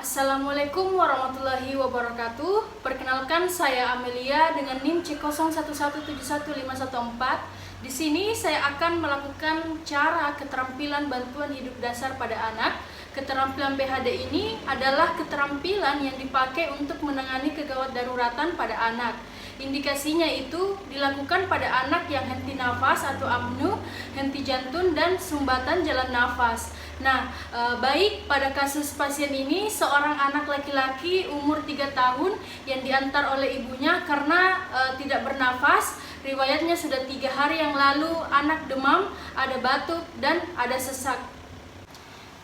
Assalamualaikum warahmatullahi wabarakatuh. Perkenalkan, saya Amelia dengan NIM C01171514. Di sini saya akan melakukan cara keterampilan bantuan hidup dasar pada anak. Keterampilan BHD ini adalah keterampilan yang dipakai untuk menangani kegawat daruratan pada anak. Indikasinya itu dilakukan pada anak yang henti nafas atau apnu, henti jantung, dan sumbatan jalan nafas. Nah, baik pada kasus pasien ini seorang anak laki-laki umur 3 tahun yang diantar oleh ibunya karena tidak bernafas. Riwayatnya sudah 3 hari yang lalu, anak demam, ada batuk, dan ada sesak.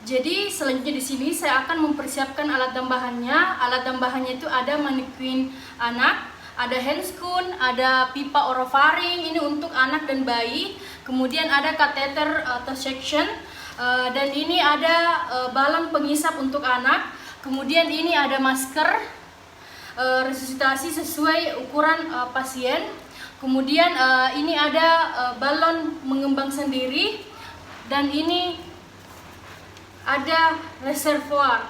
Jadi selanjutnya di sini saya akan mempersiapkan alat tambahannya. Alat tambahannya itu ada mannequin anak, ada handscoon, ada pipa orofaring, ini untuk anak dan bayi. Kemudian ada kateter atau section, dan ini ada balon pengisap untuk anak. Kemudian ini ada masker resusitasi sesuai ukuran pasien. Kemudian ini ada balon mengembang sendiri, dan ini ada reservoir.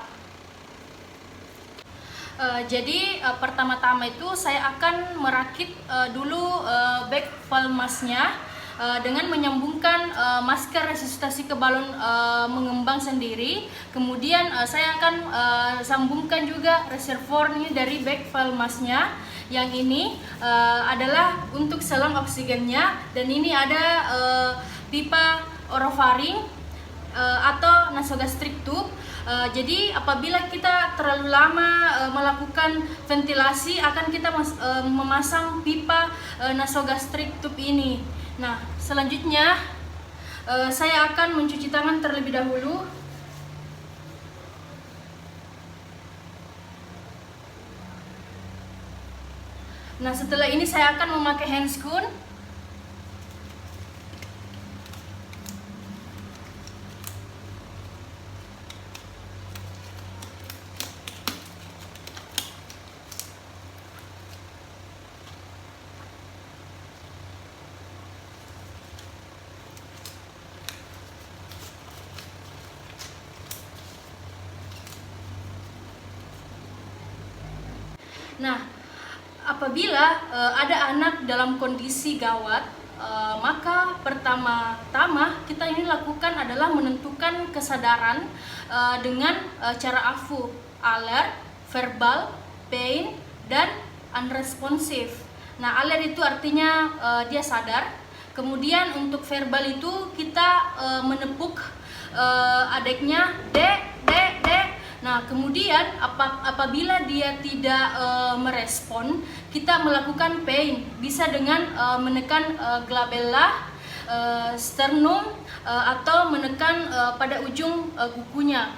Jadi pertama-tama itu saya akan merakit dulu bag valve-masnya dengan menyambungkan masker resusitasi ke balon mengembang sendiri. Kemudian saya akan sambungkan juga reservoir ini dari bag valve-masnya. Yang ini adalah untuk selang oksigennya, dan ini ada pipa orofaring atau nasogastric tube. Jadi apabila kita terlalu lama melakukan ventilasi, akan kita memasang pipa nasogastric tube ini. Nah, selanjutnya saya akan mencuci tangan terlebih dahulu. Nah, setelah ini saya akan memakai handscoon. Nah, apabila ada anak dalam kondisi gawat, maka pertama-tama kita ini lakukan adalah menentukan kesadaran dengan cara AFU, alert, verbal, pain, dan unresponsive. Nah, alert itu artinya dia sadar. Kemudian untuk verbal itu kita menepuk adiknya, dek. Nah, kemudian apabila dia tidak merespon, kita melakukan pain, bisa dengan menekan glabella, sternum, atau menekan pada ujung kukunya.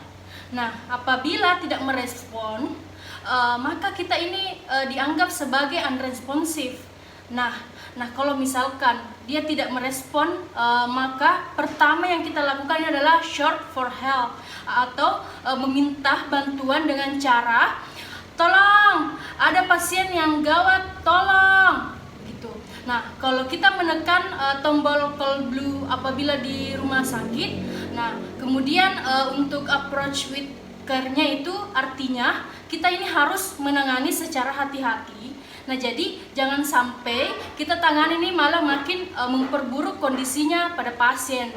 Nah, apabila tidak merespon, maka kita ini dianggap sebagai unresponsive. Nah, kalau misalkan dia tidak merespon, maka pertama yang kita lakukan adalah short for help, atau meminta bantuan dengan cara, tolong, ada pasien yang gawat, tolong, gitu. Nah, kalau kita menekan tombol call blue apabila di rumah sakit, nah kemudian untuk approach with care-nya itu artinya kita ini harus menangani secara hati-hati. Nah, jadi jangan sampai kita tangani ini malah makin memperburuk kondisinya pada pasien.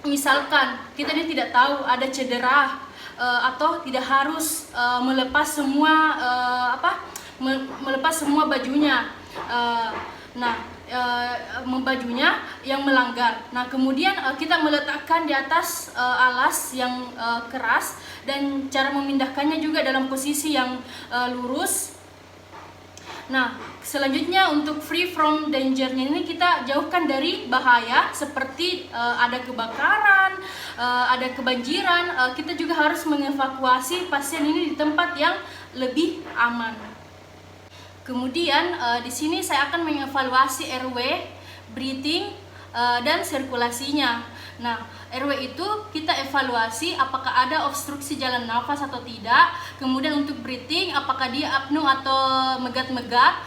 Misalkan kita ini tidak tahu ada cedera, atau tidak harus melepas semua bajunya. Bajunya yang melanggar. Nah, kemudian kita meletakkan di atas alas yang keras, dan cara memindahkannya juga dalam posisi yang lurus. Nah, selanjutnya untuk free from danger-nya ini kita jauhkan dari bahaya seperti ada kebakaran, ada kebanjiran. Kita juga harus mengevakuasi pasien ini di tempat yang lebih aman. Kemudian di sini saya akan mengevaluasi airway, breathing, dan sirkulasinya. Nah, airway itu kita evaluasi apakah ada obstruksi jalan nafas atau tidak. Kemudian untuk breathing, apakah dia apnu atau megat-megat.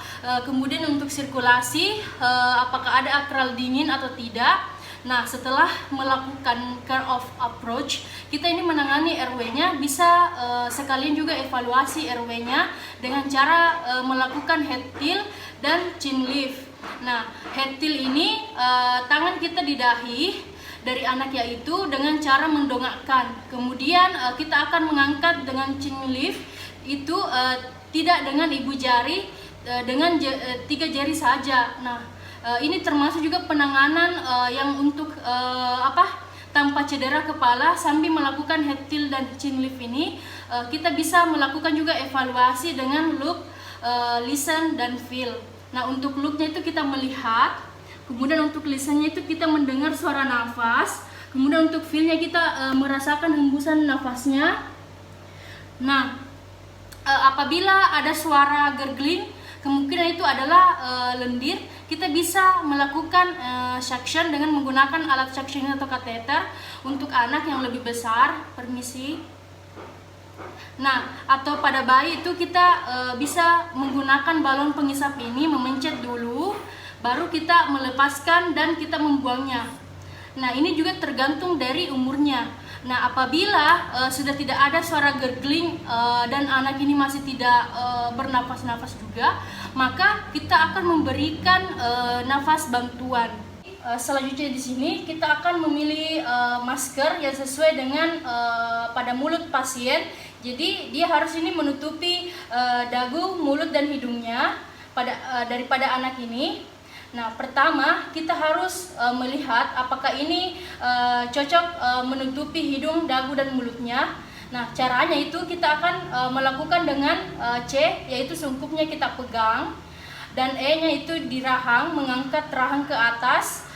Kemudian untuk sirkulasi, apakah ada akral dingin atau tidak. Nah, setelah melakukan care of approach, kita ini menangani RW-nya, bisa sekalian juga evaluasi RW-nya dengan cara melakukan head till dan chin lift. Nah, head till ini tangan kita di dahi dari anak yaitu dengan cara mendongakkan. Kemudian kita akan mengangkat dengan chin lift itu tidak dengan ibu jari, dengan 3 jari saja. Nah, ini termasuk juga penanganan yang untuk tanpa cedera kepala sambil melakukan head till dan chin lift ini. Kita bisa melakukan juga evaluasi dengan look, listen dan feel. Nah, untuk looknya itu kita melihat, kemudian untuk listennya itu kita mendengar suara nafas, kemudian untuk feelnya kita merasakan hembusan nafasnya. Nah, apabila ada suara gurgling, kemungkinan itu adalah lendir. Kita bisa melakukan suction dengan menggunakan alat suction atau kateter untuk anak yang lebih besar. Permisi. Nah, atau pada bayi itu kita bisa menggunakan balon pengisap ini, memencet dulu, baru kita melepaskan dan kita membuangnya. Nah, ini juga tergantung dari umurnya. Nah, apabila sudah tidak ada suara gurgling dan anak ini masih tidak bernafas-nafas juga, maka kita akan memberikan nafas bantuan. Selanjutnya di sini kita akan memilih masker yang sesuai dengan pada mulut pasien. Jadi dia harus ini menutupi dagu, mulut dan hidungnya daripada anak ini. Nah, pertama kita harus melihat apakah ini cocok menutupi hidung, dagu dan mulutnya. Nah, caranya itu kita akan melakukan dengan C, yaitu sungkupnya kita pegang, dan E-nya itu di rahang, mengangkat rahang ke atas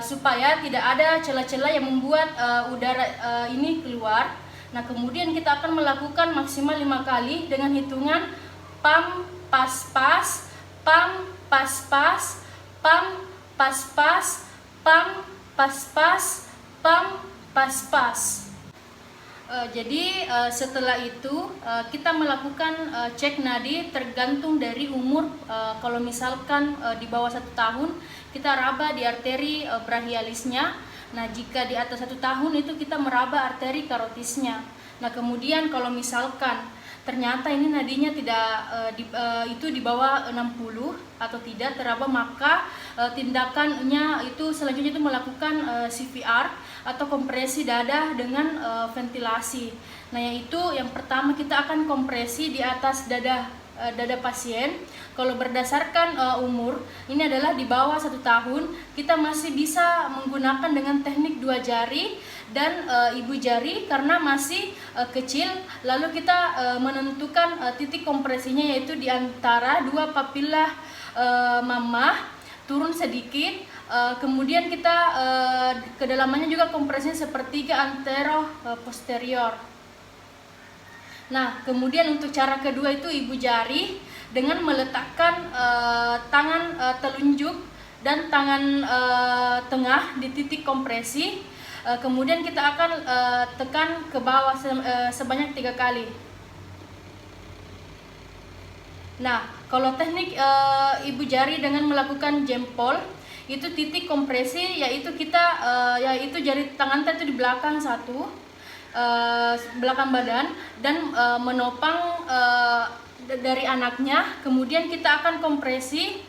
supaya tidak ada celah-celah yang membuat udara ini keluar. Nah, kemudian kita akan melakukan maksimal 5 kali dengan hitungan pam, pas, pas, pam, pas, pas, pam, pas, pas, pam, pas, pas, pam, pas, pas. Jadi setelah itu kita melakukan cek nadi tergantung dari umur. Kalau misalkan di bawah 1 tahun, kita raba di arteri brachialisnya. Nah, jika di atas 1 tahun itu kita meraba arteri karotisnya. Nah, kemudian kalau misalkan ternyata ini nadinya tidak itu di bawah 60 atau tidak teraba, maka tindakannya itu selanjutnya itu melakukan CPR atau kompresi dada dengan ventilasi. Nah, yaitu yang pertama kita akan kompresi di atas dada pasien. Kalau berdasarkan umur, ini adalah di bawah 1 tahun, kita masih bisa menggunakan dengan teknik 2 jari dan ibu jari karena masih kecil. Lalu kita menentukan titik kompresinya yaitu di antara 2 papila mamah, turun sedikit, kemudian kita kedalamannya juga kompresinya sepertiga antero posterior. Nah, kemudian untuk cara kedua itu ibu jari dengan meletakkan tangan telunjuk dan tangan tengah di titik kompresi. Kemudian kita akan tekan ke bawah sebanyak 3 kali. Nah, kalau teknik ibu jari dengan melakukan jempol, itu titik kompresi yaitu kita yaitu jari tangan kita itu di belakang belakang badan dan menopang dari anaknya. Kemudian kita akan kompresi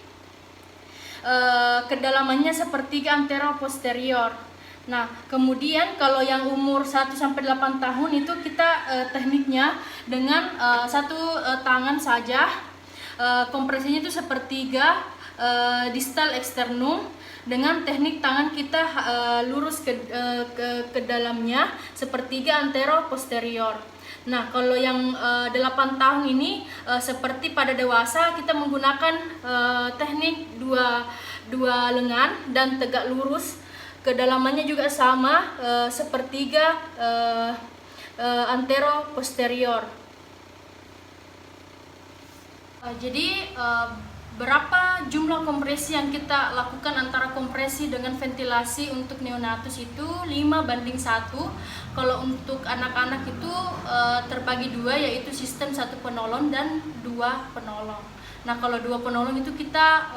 kedalamannya sepertiga antero posterior. Nah, kemudian kalau yang umur 1-8 tahun itu kita tekniknya dengan 1 tangan saja, kompresinya itu sepertiga distal eksternum, dengan teknik tangan kita lurus ke dalamnya sepertiga antero posterior. Nah, kalau yang 8 tahun ini seperti pada dewasa, kita menggunakan teknik dua lengan dan tegak lurus. Kedalamannya juga sama sepertiga antero posterior. Jadi berapa jumlah kompresi yang kita lakukan antara kompresi dengan ventilasi untuk neonatus itu 5:1. Kalau untuk anak-anak itu terbagi 2, yaitu sistem 1 penolong dan 2 penolong. Nah, kalau 2 penolong itu kita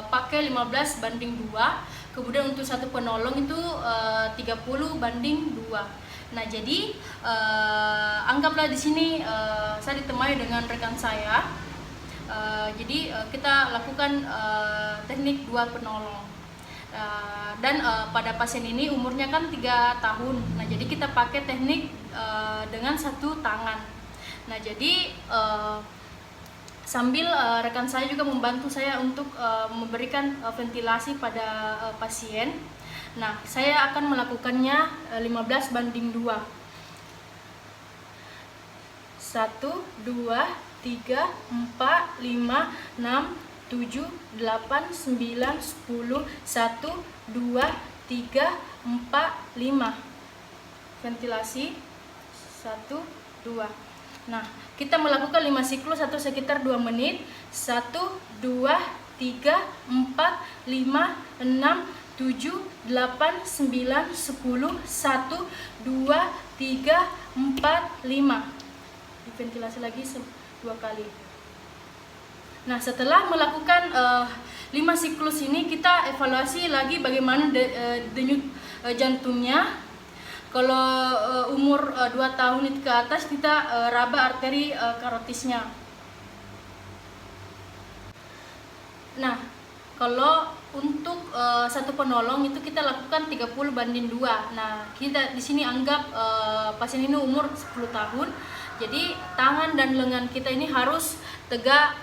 pakai 15:2. Kemudian untuk satu penolong itu 30:2. Nah, jadi anggaplah di sini saya ditemani dengan rekan saya. Jadi kita lakukan teknik 2 penolong. Dan pada pasien ini umurnya kan 3 tahun. Nah, jadi kita pakai teknik dengan 1 tangan. Nah, jadi sambil rekan saya juga membantu saya untuk memberikan ventilasi pada pasien. Nah, saya akan melakukannya 15:2. 1, 2, 3, 4, 5, 6, 7, 8, 9, 10, 1, 2, 3, 4, 5. Ventilasi 1, 2. Nah, kita melakukan 5 siklus atau sekitar 2 menit. 1, 2, 3, 4, 5, 6, 7, 8, 9, 10, 1, 2, 3, 4, 5. Diventilasi lagi 2 kali. Nah, setelah melakukan 5 siklus ini, kita evaluasi lagi bagaimana denyut jantungnya. Kalau umur 2 tahun itu ke atas, kita raba arteri karotisnya. Nah, kalau untuk satu penolong itu kita lakukan 30:2. Nah, kita di sini anggap pasien ini umur 10 tahun. Jadi tangan dan lengan kita ini harus tegak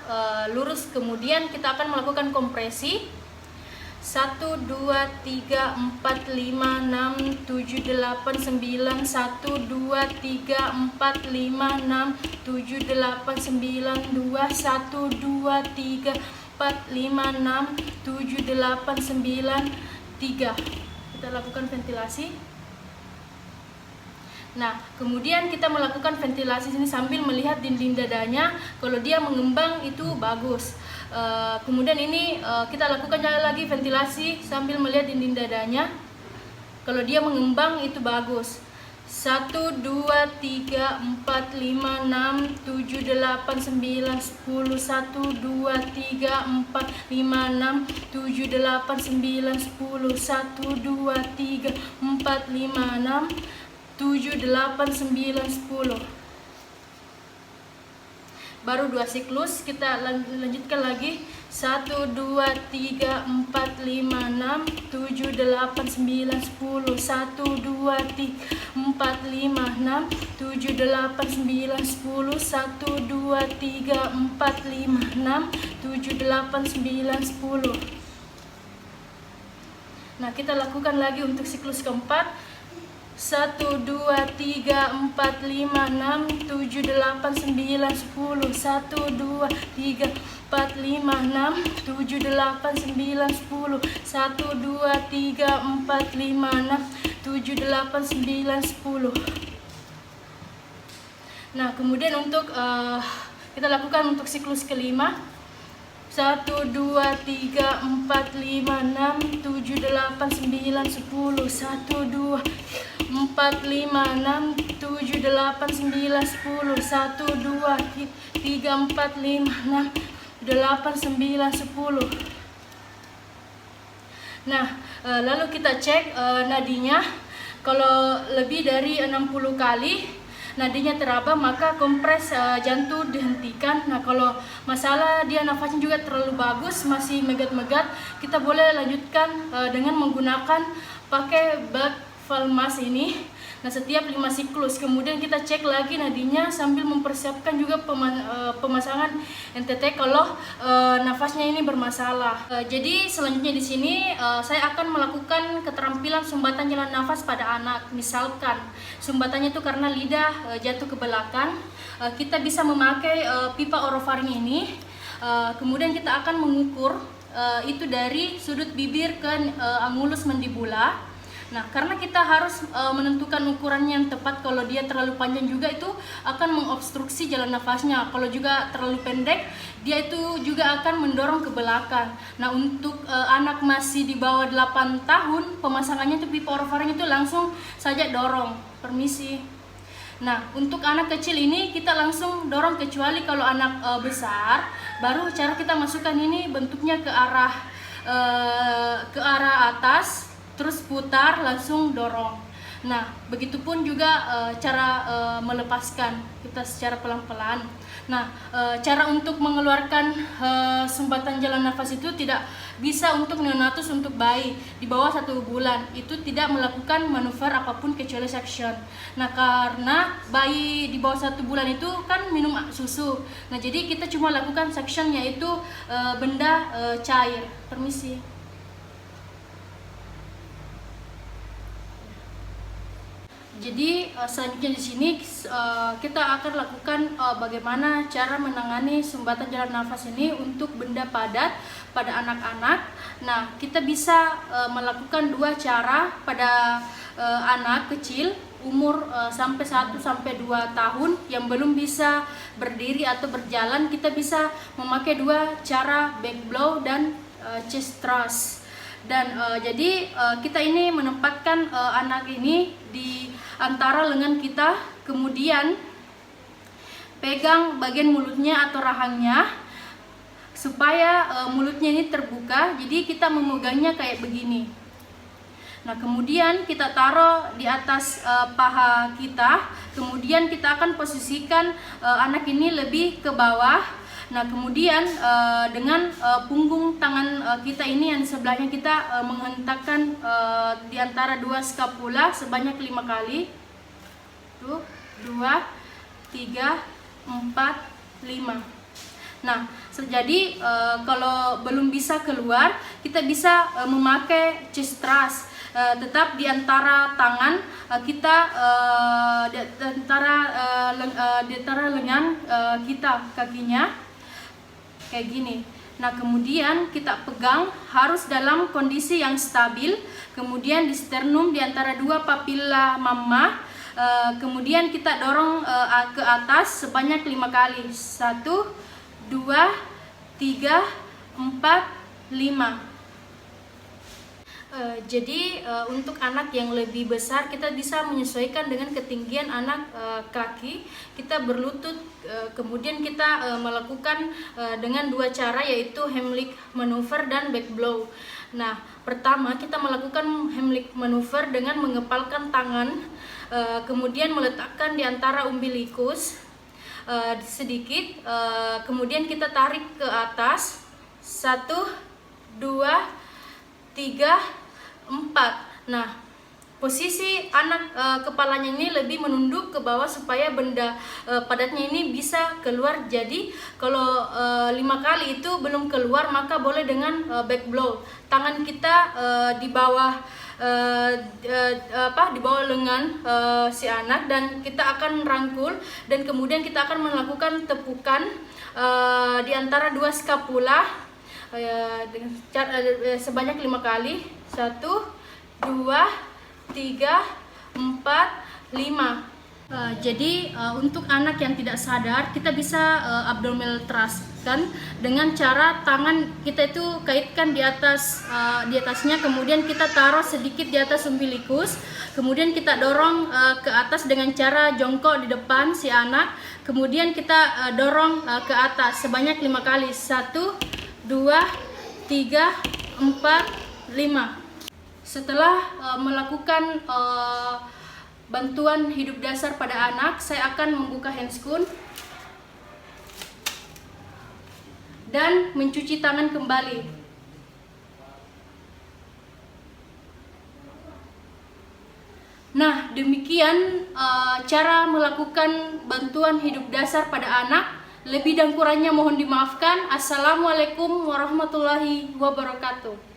lurus. Kemudian kita akan melakukan kompresi. 1, 2, 3, 4, 5, 6, 7, 8, 9, 1, 2, 3, 4, 5, 6, 7, 8, 9, 2, 1, 2, 3, 4, 5, 6, 7, 8, 9, 3. Kita lakukan ventilasi. Nah, kemudian kita melakukan ventilasi sini sambil melihat dinding dadanya. Kalau dia mengembang itu bagus. Kemudian ini kita lakukan lagi ventilasi sambil melihat dinding dadanya. Kalau dia mengembang itu bagus. 1, 2, 3, 4, 5, 6, 7, 8, 9, 10, 1, 2, 3, 4, 5, 6, 7, 8, 9, 10, 1, 2, 3, 4, 5, 6, 7, 8, 9, 10. Baru 2 siklus, kita lanjutkan lagi. 1, 2, 3, 4, 5, 6, 7, 8, 9, 10, 1, 2, 3, 4, 5, 6, 7, 8, 9, 10, 1, 2, 3, 4, 5, 6, 7, 8, 9, 10. Nah, kita lakukan lagi untuk siklus keempat. 1, 2, 3, 4, 5, 6, 7, 8, 9, 10, 1, 2, 3, 4, 5, 6, 7, 8, 9, 10, 1, 2, 3, 4, 5, 6, 7, 8, 9, 10. Nah, kemudian untuk kita lakukan untuk siklus kelima. 1, 2, 3, 4, 5, 6, 7, 8, 9, 10, 1, 2, 4, 5, 6, 7, 8, 9, 10, 1, 2, 3, 4, 5, 6, 8, 9, 10. Nah, lalu kita cek nadinya. Kalau lebih dari 60 kali nadinya teraba, maka kompres jantung dihentikan. Nah, kalau masalah dia nafasnya juga terlalu bagus, masih megat-megat, kita boleh lanjutkan dengan menggunakan pakai bag valmas ini. Nah, setiap 5 siklus. Kemudian kita cek lagi nadinya sambil mempersiapkan juga pemasangan NTT kalau nafasnya ini bermasalah. Jadi selanjutnya di sini saya akan melakukan keterampilan sumbatan jalan nafas pada anak. Misalkan sumbatannya itu karena lidah jatuh ke belakang, kita bisa memakai pipa orofaring ini. Kemudian kita akan mengukur itu dari sudut bibir ke angulus mandibula. Nah, karena kita harus menentukan ukurannya yang tepat. Kalau dia terlalu panjang juga itu akan mengobstruksi jalan nafasnya. Kalau juga terlalu pendek, dia itu juga akan mendorong ke belakang. Nah, untuk anak masih di bawah 8 tahun, pemasangannya itu pipa orofaring itu langsung saja dorong. Permisi. Nah, untuk anak kecil ini kita langsung dorong, kecuali kalau anak besar, baru cara kita masukkan ini bentuknya ke arah ke arah atas, terus putar, langsung dorong. Nah, begitupun juga cara melepaskan kita secara pelan-pelan. Nah, cara untuk mengeluarkan sumbatan jalan nafas itu tidak bisa untuk neonatus, untuk bayi di bawah 1 bulan. Itu tidak melakukan manuver apapun kecuali suction. Nah, karena bayi di bawah 1 bulan itu kan minum susu. Nah, jadi kita cuma lakukan suction, yaitu benda cair. Permisi. Jadi selanjutnya di sini kita akan lakukan bagaimana cara menangani sumbatan jalan nafas ini untuk benda padat pada anak-anak. Nah, kita bisa melakukan 2 cara pada anak kecil umur sampai 1 sampai 2 tahun yang belum bisa berdiri atau berjalan. Kita bisa memakai 2 cara, back blow dan chest thrust. Dan jadi kita ini menempatkan anak ini di antara lengan kita, kemudian pegang bagian mulutnya atau rahangnya supaya mulutnya ini terbuka. Jadi kita memegangnya kayak begini. Nah, kemudian kita taruh di atas paha kita, kemudian kita akan posisikan anak ini lebih ke bawah. Nah, kemudian dengan punggung tangan kita ini yang sebelahnya kita menghentakkan di antara 2 skapula sebanyak 5 kali. 1, 2, 3, 4, 5. Nah, jadi kalau belum bisa keluar, kita bisa memakai chest thrust. Tetap di antara tangan kita, di antara lengan kita, kakinya kayak gini. Nah, kemudian kita pegang harus dalam kondisi yang stabil. Kemudian di sternum di antara 2 papila mama. Kemudian kita dorong ke atas sebanyak 5 kali. 1, 2, 3, 4, 5. Jadi untuk anak yang lebih besar kita bisa menyesuaikan dengan ketinggian anak kaki. Kita berlutut, kemudian kita melakukan dengan 2 cara, yaitu Heimlich maneuver dan back blow. Nah, pertama kita melakukan Heimlich maneuver dengan mengepalkan tangan, kemudian meletakkan di antara umbilikus sedikit, kemudian kita tarik ke atas. 1, 2, 3, 4. Nah, posisi anak kepalanya ini lebih menunduk ke bawah supaya benda padatnya ini bisa keluar. Jadi kalau 5 kali itu belum keluar, maka boleh dengan back blow. Tangan kita di bawah di bawah lengan si anak, dan kita akan rangkul, dan kemudian kita akan melakukan tepukan di antara 2 skapula sebanyak 5 kali. 1, 2, 3, 4, 5. Jadi untuk anak yang tidak sadar, kita bisa abdominal thrust kan dengan cara tangan kita itu kaitkan di atasnya, kemudian kita taruh sedikit di atas umbilikus, kemudian kita dorong ke atas dengan cara jongkok di depan si anak, kemudian kita dorong ke atas sebanyak 5 kali. 1, 2, 3, 4, 5. Setelah melakukan bantuan hidup dasar pada anak, saya akan membuka handscoon dan mencuci tangan kembali. Nah, demikian cara melakukan bantuan hidup dasar pada anak. Lebih dan kurangnya mohon dimaafkan. Assalamualaikum warahmatullahi wabarakatuh.